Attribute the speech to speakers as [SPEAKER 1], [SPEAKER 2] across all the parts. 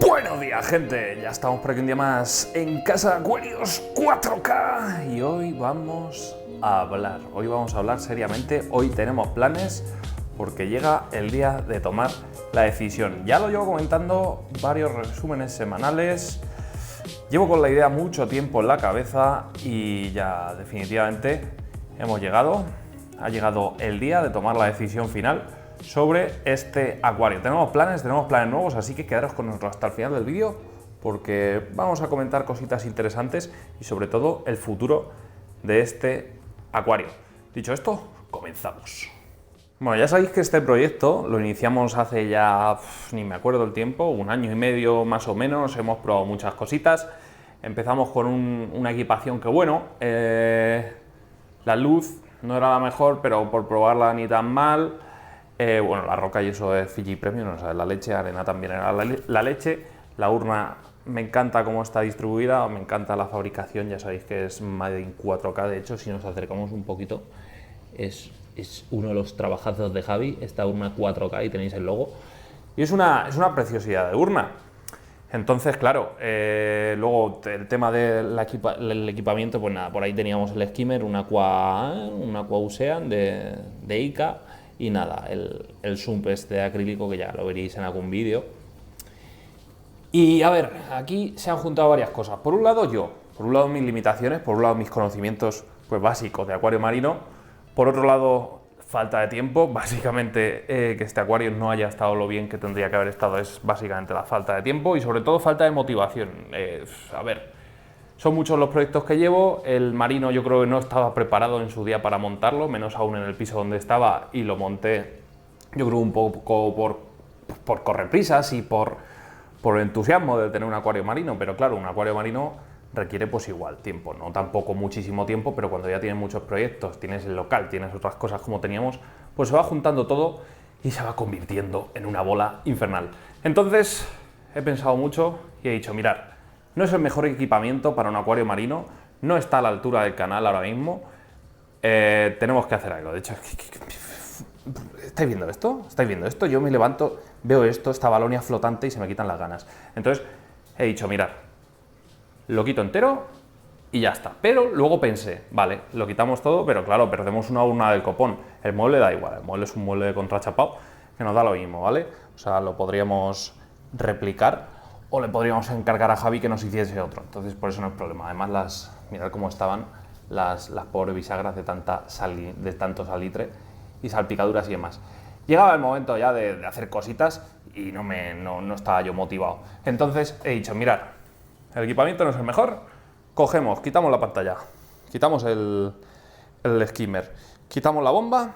[SPEAKER 1] Buenos días, gente, ya estamos por aquí un día más en Casa Aquarios 4K y hoy vamos a hablar seriamente. Hoy tenemos planes porque llega el día de tomar la decisión. Ya lo llevo comentando varios resúmenes semanales, llevo con la idea mucho tiempo en la cabeza y ya definitivamente ha llegado el día de tomar la decisión final sobre este acuario. Tenemos planes nuevos, así que quedaros con nosotros hasta el final del vídeo porque vamos a comentar cositas interesantes y sobre todo el futuro de este acuario. Dicho esto, comenzamos. Bueno, ya sabéis que este proyecto lo iniciamos hace ya, ni me acuerdo el tiempo, 1 año y medio más o menos, hemos probado muchas cositas. Empezamos con una equipación que bueno, la luz no era la mejor, pero por probarla ni tan mal. Bueno, la roca y eso es Fiji Premium, o sea, la leche, arena también era la leche. La urna me encanta cómo está distribuida, me encanta la fabricación, ya sabéis que es Made in 4K, de hecho, si nos acercamos un poquito, es uno de los trabajazos de Javi, esta urna 4K y tenéis el logo. Y es una preciosidad de urna. Entonces, claro, luego el tema del equipamiento, pues nada, por ahí teníamos el skimmer, un Aqua Ocean de ICA. Y nada, el sump este de acrílico que ya lo veréis en algún vídeo. Y a ver, aquí se han juntado varias cosas. Por un lado mis limitaciones, por un lado mis conocimientos pues básicos de acuario marino. Por otro lado, falta de tiempo. Básicamente que este acuario no haya estado lo bien que tendría que haber estado es básicamente la falta de tiempo y sobre todo falta de motivación. A ver, son muchos los proyectos que llevo, el marino yo creo que no estaba preparado en su día para montarlo, menos aún en el piso donde estaba, y lo monté yo creo un poco por correr prisas y por el entusiasmo de tener un acuario marino, pero claro, un acuario marino requiere pues igual tiempo, no tampoco muchísimo tiempo, pero cuando ya tienes muchos proyectos, tienes el local, tienes otras cosas como teníamos, pues se va juntando todo y se va convirtiendo en una bola infernal. Entonces he pensado mucho y he dicho, mirad, no es el mejor equipamiento para un acuario marino, no está a la altura del canal ahora mismo, tenemos que hacer algo. De hecho, ¿estáis viendo esto? ¿Estáis viendo esto? Yo me levanto, veo esto, esta balonia flotante y se me quitan las ganas. Entonces he dicho, mirad, lo quito entero y ya está. Pero luego pensé, vale, lo quitamos todo, pero claro, perdemos una urna del copón. El mueble da igual, el mueble es un mueble de contrachapado que nos da lo mismo, ¿vale? O sea, lo podríamos replicar o le podríamos encargar a Javi que nos hiciese otro. Entonces, por eso no es problema. Además, mirad cómo estaban las pobres bisagras de tanto salitre y salpicaduras y demás. Llegaba el momento ya de hacer cositas y no estaba yo motivado. Entonces he dicho, mirad, el equipamiento no es el mejor, quitamos la pantalla, quitamos el skimmer, quitamos la bomba,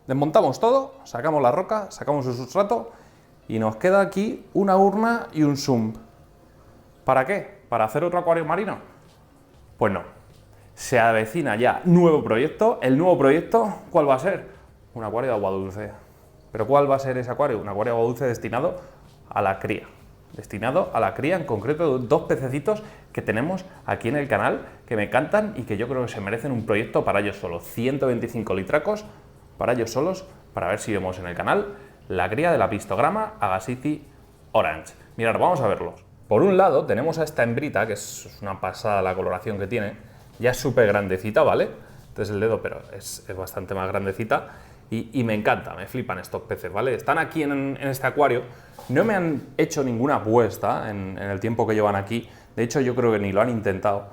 [SPEAKER 1] desmontamos todo, sacamos la roca, sacamos el sustrato y nos queda aquí una urna y un sump. ¿Para qué? ¿Para hacer otro acuario marino? Pues no. Se avecina ya nuevo proyecto. ¿El nuevo proyecto cuál va a ser? Un acuario de agua dulce. ¿Pero cuál va a ser ese acuario? Un acuario de agua dulce destinado a la cría. Destinado a la cría, en concreto, de 2 pececitos que tenemos aquí en el canal, que me encantan y que yo creo que se merecen un proyecto para ellos solos. 125 litracos para ellos solos, para ver si vemos en el canal la cría de la pistograma Agassiz Orange. Mirad, vamos a verlos. Por un lado tenemos a esta hembrita, que es una pasada la coloración que tiene, ya es súper grandecita, ¿vale? Este es el dedo, pero es bastante más grandecita y me encanta, me flipan estos peces, ¿vale? Están aquí en este acuario, no me han hecho ninguna apuesta en el tiempo que llevan aquí, de hecho yo creo que ni lo han intentado,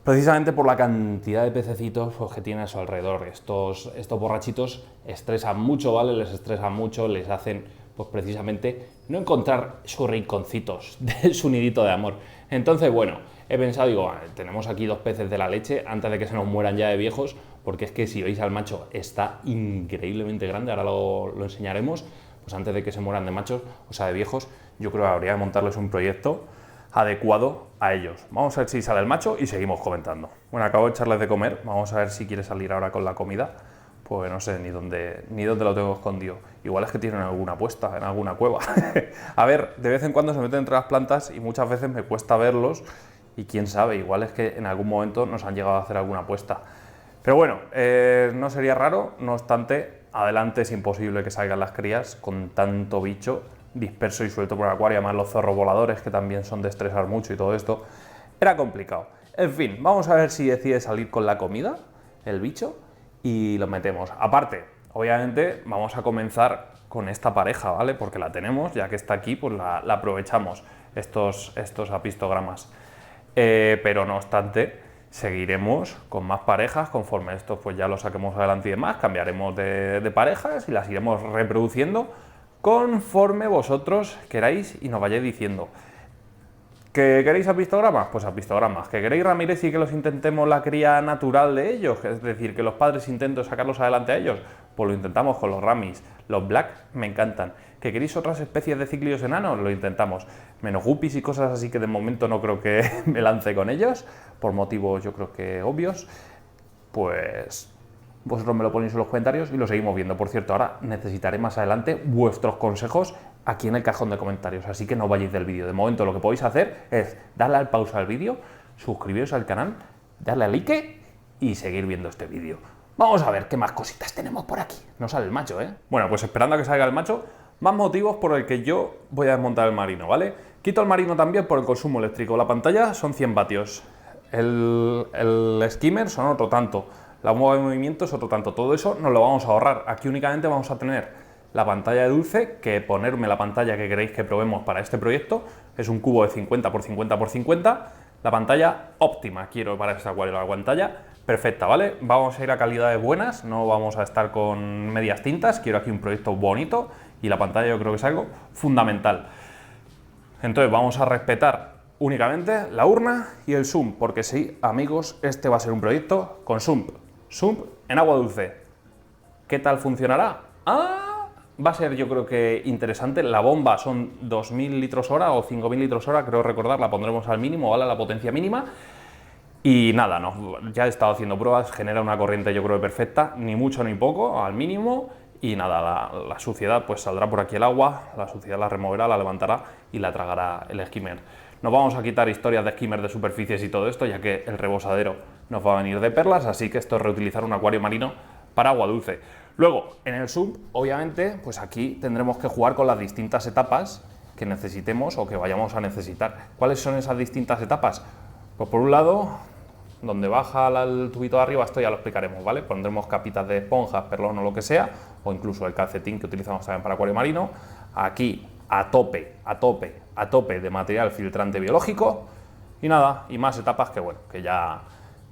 [SPEAKER 1] precisamente por la cantidad de pececitos pues, que tienen a su alrededor. Estos borrachitos estresan mucho, ¿vale? Les estresan mucho, les hacen, pues precisamente, no encontrar sus rinconcitos de su nidito de amor. Entonces, bueno, he pensado, digo, vale, tenemos aquí 2 peces de la leche antes de que se nos mueran ya de viejos, porque es que si veis al macho está increíblemente grande, ahora lo enseñaremos, pues antes de que se mueran de machos, o sea, de viejos, yo creo que habría que montarles un proyecto adecuado a ellos. Vamos a ver si sale el macho y seguimos comentando. Bueno, acabo de echarles de comer, vamos a ver si quiere salir ahora con la comida, pues no sé ni dónde lo tengo escondido. Igual es que tienen alguna puesta en alguna cueva. A ver, de vez en cuando se meten entre las plantas y muchas veces me cuesta verlos y quién sabe, igual es que en algún momento nos han llegado a hacer alguna apuesta. Pero bueno, no sería raro, no obstante, adelante es imposible que salgan las crías con tanto bicho disperso y suelto por el acuario, además los zorros voladores, que también son de estresar mucho y todo esto, era complicado. En fin, vamos a ver si decide salir con la comida, el bicho, y lo metemos. Aparte, obviamente, vamos a comenzar con esta pareja, ¿vale? Porque la tenemos, ya que está aquí, pues la aprovechamos, estos apistogramas. Pero no obstante, seguiremos con más parejas, conforme esto pues ya lo saquemos adelante y demás, cambiaremos de parejas y las iremos reproduciendo conforme vosotros queráis y nos vayáis diciendo. ¿Que queréis apistogramas? Pues apistogramas. ¿Que queréis Ramírez y que los intentemos la cría natural de ellos? Es decir, que los padres intenten sacarlos adelante a ellos. Pues lo intentamos con los Ramis. Los Black me encantan. ¿Que queréis otras especies de cíclidos enanos? Lo intentamos. Menos guppies y cosas así que de momento no creo que me lance con ellos, por motivos yo creo que obvios. Pues vosotros me lo ponéis en los comentarios y lo seguimos viendo. Por cierto, ahora necesitaré más adelante vuestros consejos aquí en el cajón de comentarios, así que no vayáis del vídeo. De momento lo que podéis hacer es darle al pausa al vídeo, suscribiros al canal, darle al like y seguir viendo este vídeo. Vamos a ver qué más cositas tenemos por aquí. No sale el macho, ¿eh? Bueno, pues esperando a que salga el macho, más motivos por el que yo voy a desmontar el marino, ¿vale? Quito el marino también por el consumo eléctrico. La pantalla son 100 vatios, el skimmer son otro tanto, la bomba de movimiento es otro tanto. Todo eso nos lo vamos a ahorrar. Aquí únicamente vamos a tener la pantalla de dulce, que ponerme la pantalla que queréis que probemos para este proyecto. Es un cubo de 50 x 50 x 50. La pantalla óptima quiero para este acuario, la pantalla perfecta, ¿vale? Vamos a ir a calidades buenas, no vamos a estar con medias tintas. Quiero aquí un proyecto bonito y la pantalla yo creo que es algo fundamental. Entonces vamos a respetar únicamente la urna y el sump, porque sí, amigos, este va a ser un proyecto con sump en agua dulce. ¿Qué tal funcionará? Va a ser, yo creo que interesante. La bomba son 2000 litros hora o 5000 litros hora, creo recordar, la pondremos al mínimo, ¿vale? La potencia mínima. Y nada, no, ya he estado haciendo pruebas, genera una corriente yo creo que perfecta, ni mucho ni poco, al mínimo. Y nada, la suciedad pues saldrá por aquí el agua, la suciedad la removerá, la levantará y la tragará el skimmer. Nos vamos a quitar historias de skimmer de superficies y todo esto, ya que el rebosadero nos va a venir de perlas, así que esto es reutilizar un acuario marino para agua dulce. Luego, en el sump, obviamente, pues aquí tendremos que jugar con las distintas etapas que necesitemos o que vayamos a necesitar. ¿Cuáles son esas distintas etapas? Pues por un lado, donde baja el tubito de arriba, esto ya lo explicaremos, ¿vale? Pondremos capitas de esponjas, perlón o lo que sea, o incluso el calcetín que utilizamos también para acuario marino. Aquí, a tope de material filtrante biológico. Y nada, y más etapas que, bueno, que ya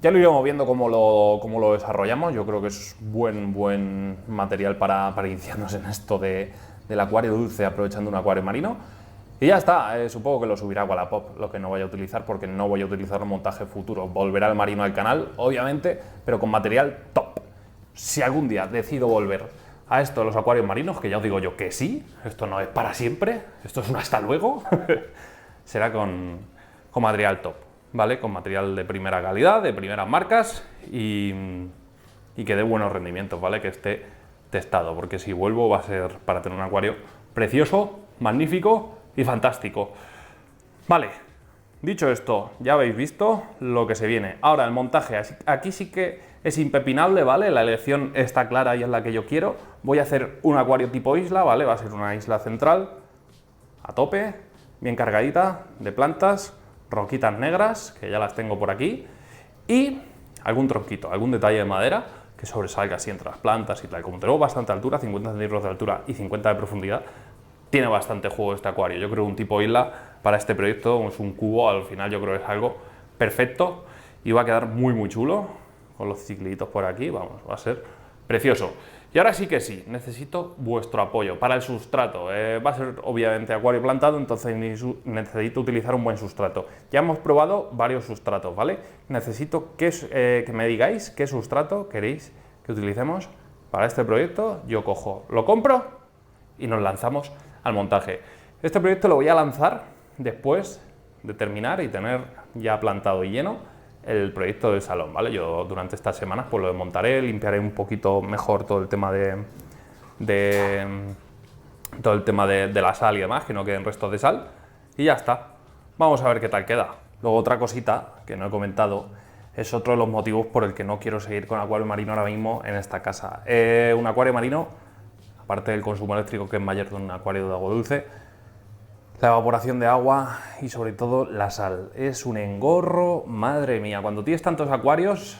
[SPEAKER 1] lo iremos viendo cómo lo desarrollamos. Yo creo que es buen material para iniciarnos en esto del acuario dulce aprovechando un acuario marino. Y ya está, supongo que lo subirá a Wallapop, lo que no voy a utilizar porque no voy a utilizar un montaje futuro. Volverá el marino al canal, obviamente, pero con material top. Si algún día decido volver a esto de los acuarios marinos, que ya os digo yo que sí, esto no es para siempre, esto es un hasta luego, será con material top, ¿vale? Con material de primera calidad, de primeras marcas y que dé buenos rendimientos, ¿vale? Que esté testado, porque si vuelvo va a ser para tener un acuario precioso, magnífico y fantástico. Vale, dicho esto, ya habéis visto lo que se viene. Ahora el montaje, aquí sí que es impepinable, ¿vale? La elección está clara y es la que yo quiero. Voy a hacer un acuario tipo isla, ¿vale? Va a ser una isla central, a tope, bien cargadita de plantas, roquitas negras, que ya las tengo por aquí, y algún tronquito, algún detalle de madera que sobresalga así entre las plantas y tal. Como tenemos bastante altura, 50 centímetros de altura y 50 de profundidad, tiene bastante juego este acuario. Yo creo que un tipo isla para este proyecto es un cubo, al final yo creo que es algo perfecto y va a quedar muy chulo con los ciclitos por aquí, vamos, va a ser precioso. Y ahora sí que sí, necesito vuestro apoyo para el sustrato. Va a ser obviamente acuario plantado, entonces necesito utilizar un buen sustrato. Ya hemos probado varios sustratos, ¿vale? Necesito que me digáis qué sustrato queréis que utilicemos para este proyecto. Yo cojo, lo compro y nos lanzamos al montaje. Este proyecto lo voy a lanzar después de terminar y tener ya plantado y lleno el proyecto del salón, ¿vale? Yo durante estas semanas pues lo desmontaré, limpiaré un poquito mejor todo el tema de la sal y demás, que no queden restos de sal, y ya está. Vamos a ver qué tal queda. Luego otra cosita que no he comentado es otro de los motivos por el que no quiero seguir con acuario marino ahora mismo en esta casa. Un acuario marino, aparte del consumo eléctrico que es mayor de un acuario de agua dulce, La evaporación de agua y sobre todo la sal. Es un engorro, madre mía. Cuando tienes tantos acuarios,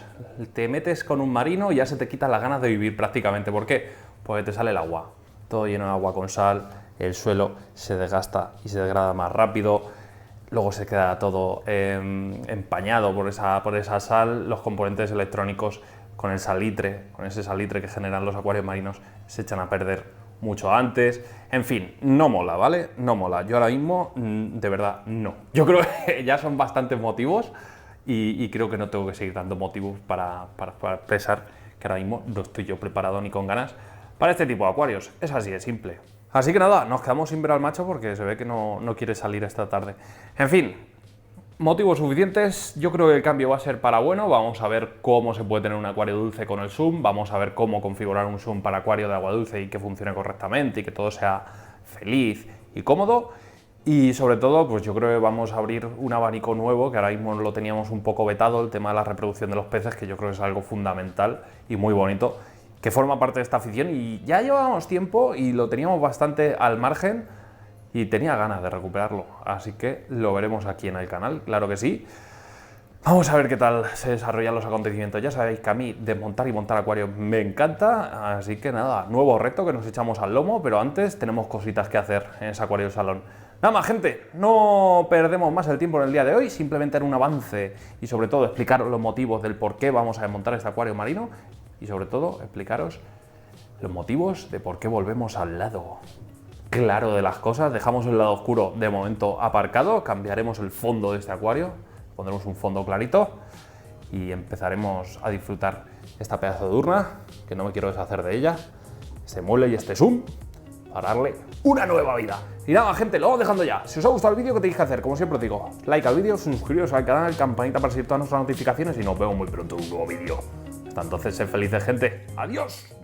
[SPEAKER 1] te metes con un marino y ya se te quitan las ganas de vivir prácticamente. ¿Por qué? Porque te sale el agua. Todo lleno de agua con sal, el suelo se desgasta y se degrada más rápido. Luego se queda todo empañado por esa sal. Los componentes electrónicos con ese salitre que generan los acuarios marinos, se echan a perder mucho antes. En fin, no mola, ¿vale? No mola. Yo ahora mismo, de verdad, no. Yo creo que ya son bastantes motivos y creo que no tengo que seguir dando motivos para expresar que ahora mismo no estoy yo preparado ni con ganas para este tipo de acuarios. Es así de simple. Así que nada, nos quedamos sin ver al macho porque se ve que no quiere salir esta tarde. En fin, motivos suficientes. Yo creo que el cambio va a ser para bueno. Vamos a ver cómo se puede tener un acuario dulce con el zoom. Vamos a ver cómo configurar un zoom para acuario de agua dulce y que funcione correctamente y que todo sea feliz y cómodo. Y sobre todo, pues yo creo que vamos a abrir un abanico nuevo, que ahora mismo lo teníamos un poco vetado, el tema de la reproducción de los peces, que yo creo que es algo fundamental y muy bonito, que forma parte de esta afición y ya llevábamos tiempo y lo teníamos bastante al margen y tenía ganas de recuperarlo, así que lo veremos aquí en el canal, claro que sí. Vamos a ver qué tal se desarrollan los acontecimientos. Ya sabéis que a mí desmontar y montar acuarios me encanta, así que nada, nuevo reto que nos echamos al lomo, pero antes tenemos cositas que hacer en ese acuario salón. Nada más, gente, no perdemos más el tiempo en el día de hoy, simplemente era un avance y sobre todo explicaros los motivos del por qué vamos a desmontar este acuario marino y sobre todo explicaros los motivos de por qué volvemos al lado claro de las cosas. Dejamos el lado oscuro de momento aparcado, cambiaremos el fondo de este acuario, pondremos un fondo clarito y empezaremos a disfrutar esta pedazo de urna, que no me quiero deshacer de ella, este mueble y este zoom, para darle una nueva vida. Y nada, gente, lo vamos dejando ya. Si os ha gustado el vídeo, ¿qué tenéis que hacer? Como siempre os digo, like al vídeo, suscribiros al canal, campanita para recibir todas nuestras notificaciones y nos vemos muy pronto en un nuevo vídeo. Hasta entonces, sed felices, gente. ¡Adiós!